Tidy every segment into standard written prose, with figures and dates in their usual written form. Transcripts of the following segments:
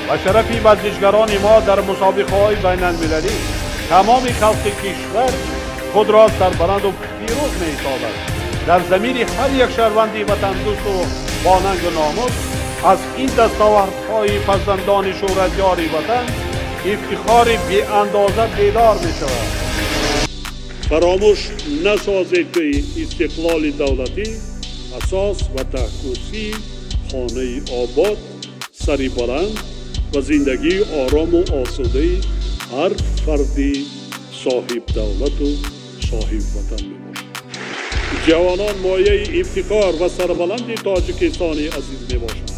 و شرف ورزشگران ما در مسابقه‌های بین‌المللی تمام خلق کشور خود را سربلند و پیروز می‌سازد. در ضمیر هر یک شهروند وطن‌دوست و باننگ و ناموس از این دستاوردهای فرزندان شهرتیار وطن افتخار بی اندازه بیدار می‌شود. فراموش نسازید که استقلال دولتی اساس و تحکوسی خانه آباد، سری بلند و زندگی آرام و آسوده هر فردی صاحب دولت و صاحب وطن می باشد. جوانان مایه افتخار و سربلند تاجیکستانی عزیز می باشند.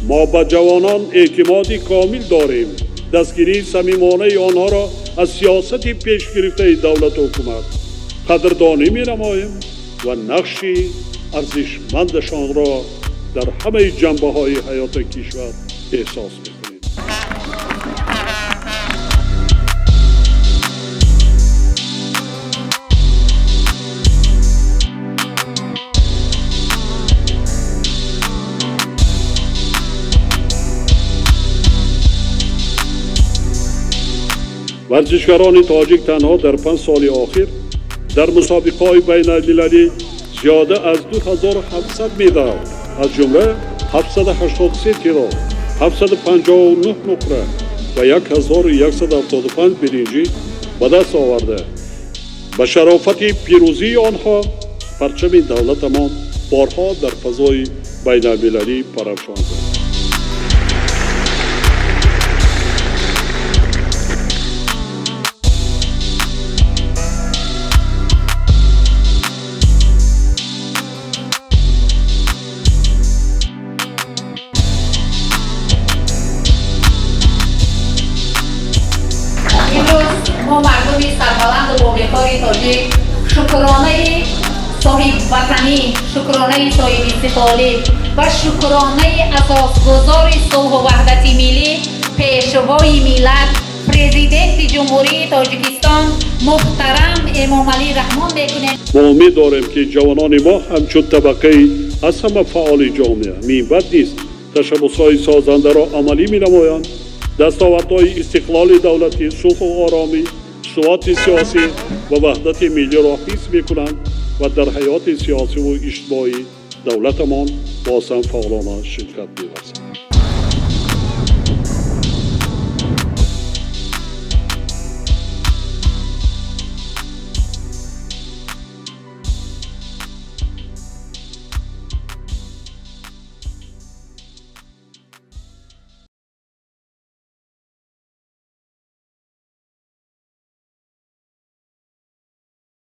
ما به جوانان اعتمادی کامل داریم. دستگیری صمیمانه آنها را از سیاست پیش گرفته دولت و حکومت قدردانی می نماییم و نقش ارزشمندشان را در همه جنبه های حیات کشور احساس می کنیم. ورزشگران تاجیک تنها در 5 سال آخر در مسابقه‌های بین‌المللی زیاده از 2700 مدال از جمله 783 تیرا، 759 نقره و 1175 برنجی به دست آورده. به شرافت پیروزی آنها پرچم دولتمان بارها در فضای بین‌المللی پرافشانده. ما مردم سربلند و باوقار تاجیک شکرانه صاحب وطنی، شکرانه صاحب استقلالی و شکرانه اساسگذار صلح و وحدت ملی، پیشوای ملت، پرزیدنت جمهوری تاجیکستان محترم امام علی رحمان میکنیم. ما امید داریم که جوانان ما همچون طبقه از همه فعال جامعه منبع نیست تشبس‌های سازنده را عملی می‌نمایند. دستاوردهای استقلال دولتی، صلح و آرامی، ثبات سیاسی و وحدت ملی را حفظ می‌کنند و در حیات سیاسی و اجتماعی دولتمان با فعالانه شرکت می‌ورزند.